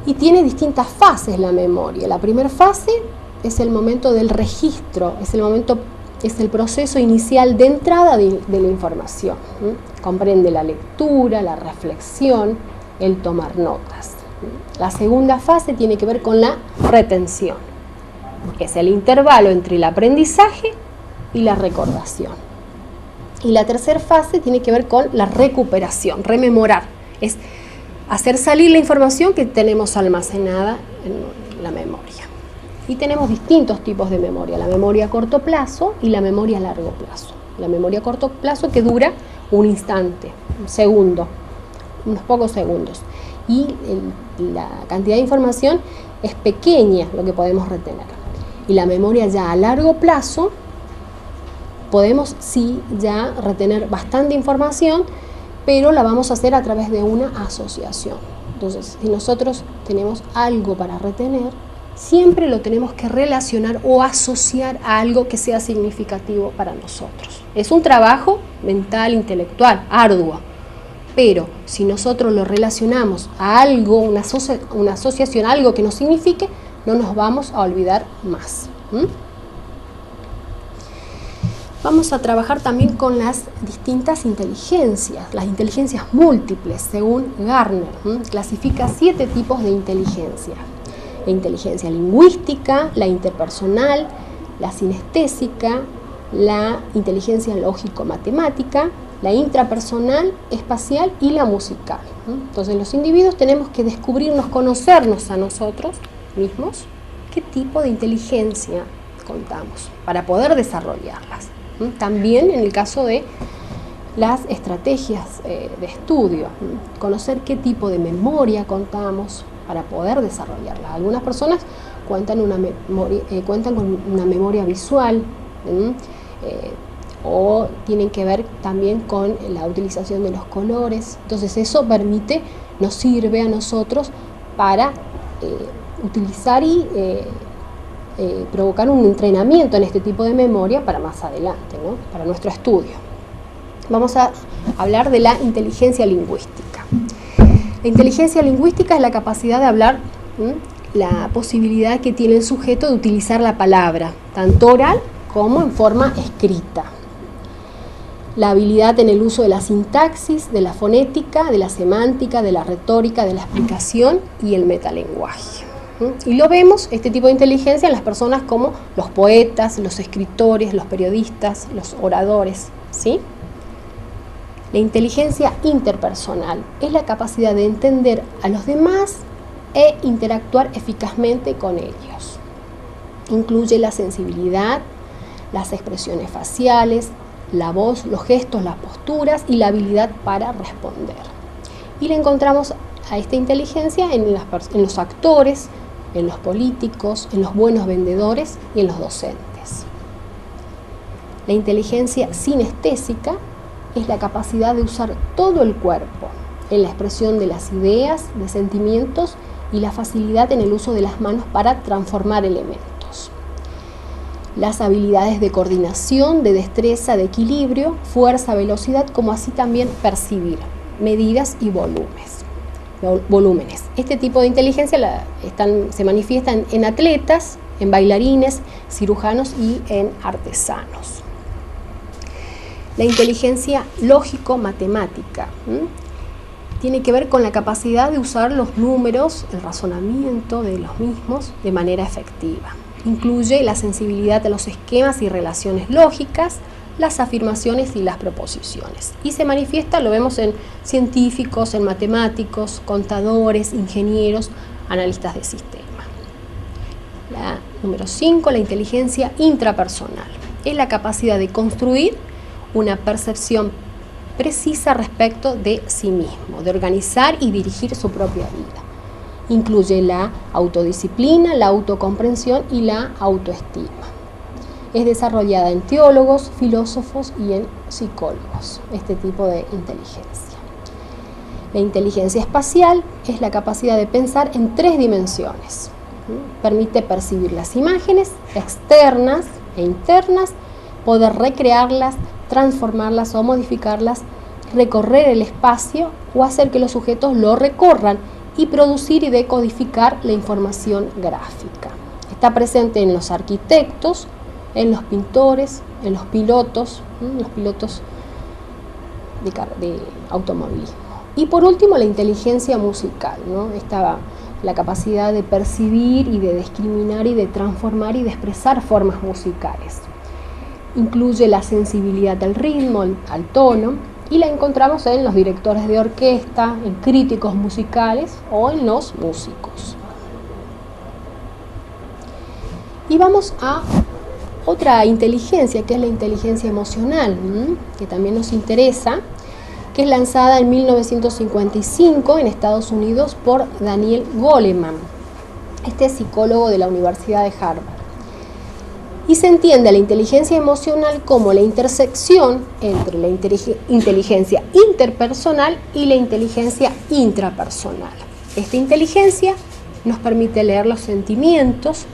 Y tiene distintas fases la memoria. La primera fase es el momento del registro, es el proceso inicial de entrada de la información. Comprende la lectura, la reflexión, el tomar notas. La segunda fase tiene que ver con la retención, que es el intervalo entre el aprendizaje y la recordación. Y la tercera fase tiene que ver con la recuperación, rememorar, es hacer salir la información que tenemos almacenada en la memoria. Y tenemos distintos tipos de memoria, la memoria a corto plazo y la memoria a largo plazo. La memoria a corto plazo que dura un instante, un segundo, unos pocos segundos. Y la cantidad de información es pequeña lo que podemos retener. Y la memoria ya a largo plazo, podemos sí ya retener bastante información, pero la vamos a hacer a través de una asociación. Entonces, si nosotros tenemos algo para retener, siempre lo tenemos que relacionar o asociar a algo que sea significativo para nosotros. Es un trabajo mental, intelectual, arduo, pero si nosotros lo relacionamos a algo, una asociación, algo que nos signifique, no nos vamos a olvidar más. Vamos a trabajar también con las distintas inteligencias, las inteligencias múltiples, según Gardner. Clasifica 7 tipos de inteligencia. La inteligencia lingüística, la interpersonal, la sinestésica, la inteligencia lógico-matemática, la intrapersonal, espacial y la musical. Entonces los individuos tenemos que descubrirnos, conocernos a nosotros mismos, qué tipo de inteligencia contamos para poder desarrollarlas. También en el caso de las estrategias de estudio, conocer qué tipo de memoria contamos para poder desarrollarla. Algunas personas cuentan con una memoria visual, o tienen que ver también con la utilización de los colores. Entonces eso nos sirve a nosotros para utilizar y provocar un entrenamiento en este tipo de memoria para más adelante, ¿no? Para nuestro estudio. Vamos a hablar de la inteligencia lingüística. La inteligencia lingüística es la capacidad de hablar, la posibilidad que tiene el sujeto de utilizar la palabra, tanto oral como en forma escrita. La habilidad en el uso de la sintaxis, de la fonética, de la semántica, de la retórica, de la explicación y el metalenguaje. Y lo vemos, este tipo de inteligencia, en las personas como los poetas, los escritores, los periodistas, los oradores, ¿sí? La inteligencia interpersonal es la capacidad de entender a los demás e interactuar eficazmente con ellos. Incluye la sensibilidad, las expresiones faciales, la voz, los gestos, las posturas y la habilidad para responder. Y la encontramos a esta inteligencia en los actores, en los políticos, en los buenos vendedores y en los docentes. La inteligencia sinestésica es la capacidad de usar todo el cuerpo en la expresión de las ideas, de sentimientos y la facilidad en el uso de las manos para transformar elementos. Las habilidades de coordinación, de destreza, de equilibrio, fuerza, velocidad, como así también percibir medidas y volúmenes. Este tipo de inteligencia se manifiesta en atletas, en bailarines, cirujanos y en artesanos. La inteligencia lógico-matemática tiene que ver con la capacidad de usar los números, el razonamiento de los mismos de manera efectiva. Incluye la sensibilidad a los esquemas y relaciones lógicas, las afirmaciones y las proposiciones. Y se manifiesta, lo vemos en científicos, en matemáticos, contadores, ingenieros, analistas de sistema. La número 5, la inteligencia intrapersonal. Es la capacidad de construir una percepción precisa respecto de sí mismo, de organizar y dirigir su propia vida. Incluye la autodisciplina, la autocomprensión y la autoestima. Es desarrollada en teólogos, filósofos y en psicólogos, este tipo de inteligencia. La inteligencia espacial es la capacidad de pensar en 3 dimensiones. Permite percibir las imágenes externas e internas, poder recrearlas, transformarlas o modificarlas, recorrer el espacio o hacer que los sujetos lo recorran y producir y decodificar la información gráfica. Está presente en los arquitectos, en los pintores, en los pilotos de automovilismo. Y por último, la inteligencia musical, ¿no? La capacidad de percibir y de discriminar y de transformar y de expresar formas musicales. Incluye la sensibilidad al ritmo, al tono, y la encontramos en los directores de orquesta, en críticos musicales o en los músicos. Y vamos a otra inteligencia, que es la inteligencia emocional, que también nos interesa, que es lanzada en 1955 en Estados Unidos por Daniel Goleman, este psicólogo de la Universidad de Harvard. Y se entiende la inteligencia emocional como la intersección entre la inteligencia interpersonal y la inteligencia intrapersonal. Esta inteligencia nos permite leer los sentimientos,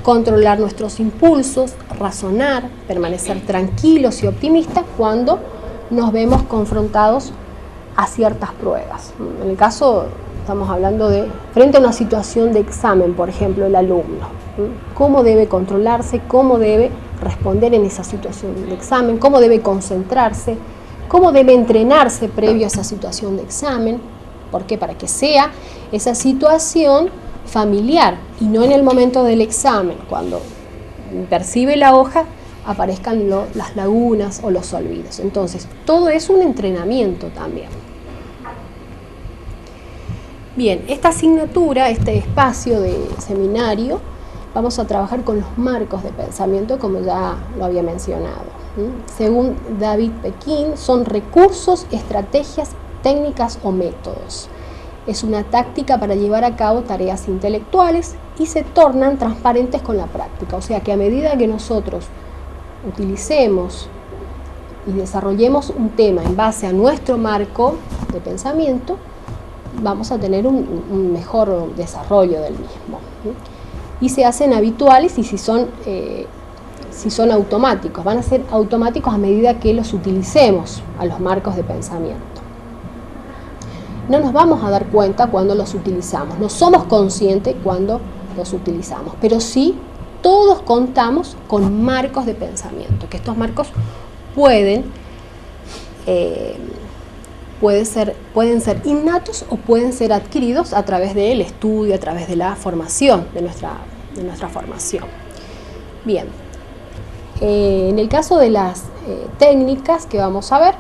controlar nuestros impulsos, razonar, permanecer tranquilos y optimistas cuando nos vemos confrontados a ciertas pruebas. En el caso, estamos hablando de frente a una situación de examen, por ejemplo, el alumno. Cómo debe controlarse, cómo debe responder en esa situación de examen, cómo debe concentrarse, cómo debe entrenarse previo a esa situación de examen. ¿Por qué? Para que sea esa situación familiar y no en el momento del examen, cuando percibe la hoja, aparezcan las lagunas o los olvidos. Entonces, todo es un entrenamiento también. Bien, esta asignatura, este espacio de seminario, vamos a trabajar con los marcos de pensamiento, como ya lo había mencionado. Según David Pekin, son recursos, estrategias, técnicas o métodos. Es una táctica para llevar a cabo tareas intelectuales y se tornan transparentes con la práctica. O sea que a medida que nosotros utilicemos y desarrollemos un tema en base a nuestro marco de pensamiento, vamos a tener un mejor desarrollo del mismo. Y se hacen habituales y si son automáticos, van a ser automáticos a medida que los utilicemos a los marcos de pensamiento. No nos vamos a dar cuenta cuando los utilizamos, no somos conscientes cuando los utilizamos, pero sí todos contamos con marcos de pensamiento, que estos marcos pueden ser innatos o pueden ser adquiridos a través del estudio, a través de la formación, de nuestra formación. Bien, en el caso de las técnicas que vamos a ver,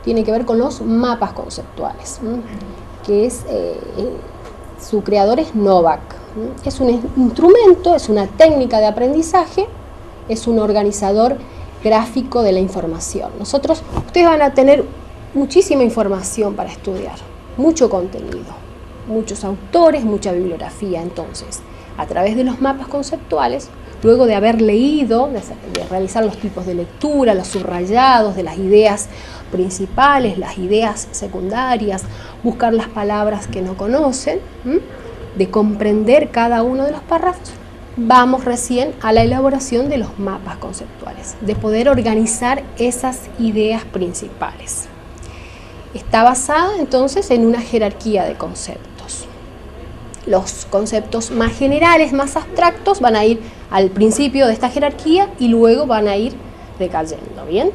tiene que ver con los mapas conceptuales, que es, su creador es Novak. Es un instrumento, es una técnica de aprendizaje, es un organizador gráfico de la información. Ustedes van a tener muchísima información para estudiar, mucho contenido, muchos autores, mucha bibliografía. Entonces, a través de los mapas conceptuales, luego de haber leído, de realizar los tipos de lectura, los subrayados de las ideas principales, las ideas secundarias, buscar las palabras que no conocen, de comprender cada uno de los párrafos, vamos recién a la elaboración de los mapas conceptuales, de poder organizar esas ideas principales. Está basada entonces en una jerarquía de conceptos. Los conceptos más generales, más abstractos, van a ir al principio de esta jerarquía y luego van a ir decayendo, ¿bien?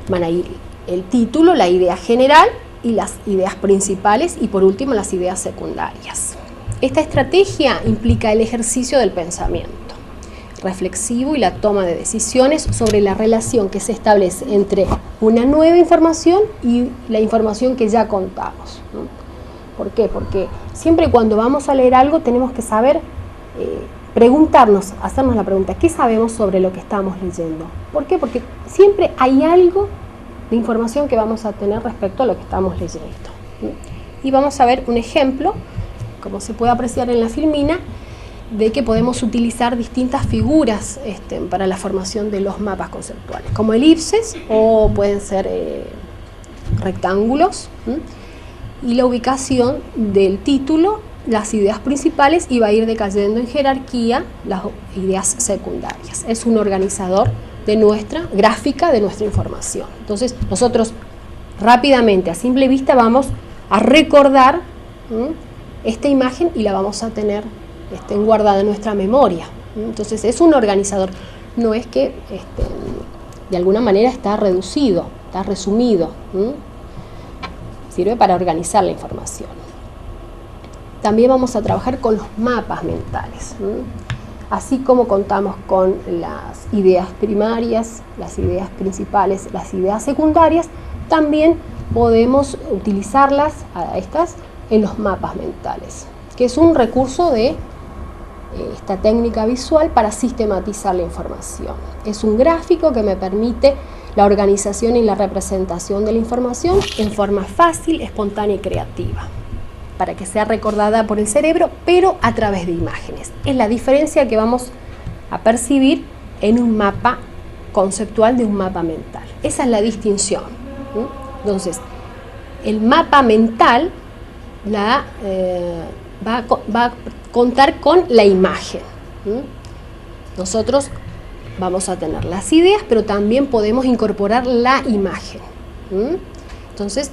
Van a ir el título, la idea general y las ideas principales y por último las ideas secundarias. Esta estrategia implica el ejercicio del pensamiento reflexivo y la toma de decisiones sobre la relación que se establece entre una nueva información y la información que ya contamos, ¿no? ¿Por qué? Porque siempre cuando vamos a leer algo tenemos que saber preguntarnos, hacernos la pregunta, ¿qué sabemos sobre lo que estamos leyendo? ¿Por qué? Porque siempre hay algo de información que vamos a tener respecto a lo que estamos leyendo, ¿no? Y vamos a ver un ejemplo, como se puede apreciar en la filmina, de que podemos utilizar distintas figuras para la formación de los mapas conceptuales, como elipses o pueden ser rectángulos, y la ubicación del título, las ideas principales, y va a ir decayendo en jerarquía las ideas secundarias. Es un organizador de nuestra gráfica, de nuestra información. Entonces nosotros rápidamente, a simple vista, vamos a recordar esta imagen y la vamos a tener guardada en nuestra memoria. Entonces es un organizador, no es que de alguna manera está reducido, está resumido, sirve para organizar la información. También vamos a trabajar con los mapas mentales. Así como contamos con las ideas primarias, las ideas principales, las ideas secundarias, también podemos utilizarlas a estas en los mapas mentales, que es un recurso de esta técnica visual para sistematizar la información. Es un gráfico que me permite la organización y la representación de la información en forma fácil, espontánea y creativa, para que sea recordada por el cerebro, pero a través de imágenes. Es la diferencia que vamos a percibir en un mapa conceptual de un mapa mental. Esa es la distinción. Entonces, el mapa mental va a contar con la imagen. Nosotros vamos a tener las ideas, pero también podemos incorporar la imagen. Entonces,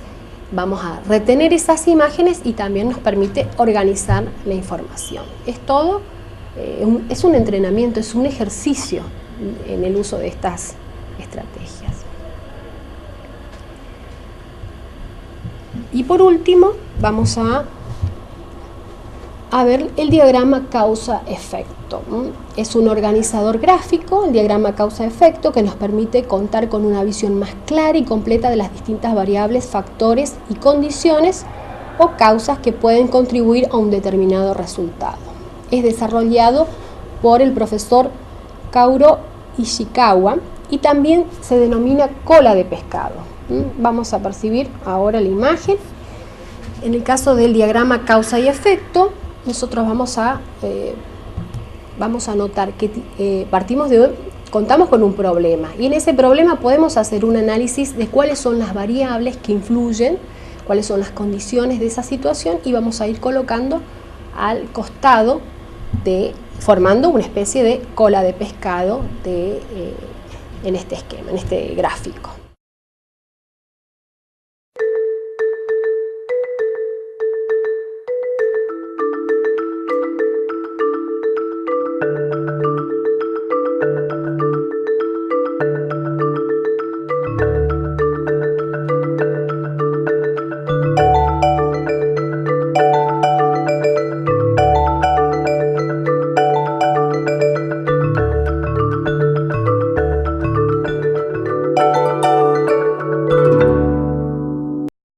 vamos a retener esas imágenes y también nos permite organizar la información. Es todo, es un entrenamiento, es un ejercicio en el uso de estas estrategias. Y por último, vamos a ver el diagrama causa-efecto. Es un organizador gráfico, el diagrama causa-efecto, que nos permite contar con una visión más clara y completa de las distintas variables, factores y condiciones o causas que pueden contribuir a un determinado resultado. Es desarrollado por el profesor Kaoru Ishikawa y también se denomina cola de pescado. Vamos a percibir ahora la imagen. En el caso del diagrama causa y efecto, nosotros vamos a notar que contamos con un problema y en ese problema podemos hacer un análisis de cuáles son las variables que influyen, cuáles son las condiciones de esa situación y vamos a ir colocando al costado formando una especie de cola de pescado en este esquema, en este gráfico.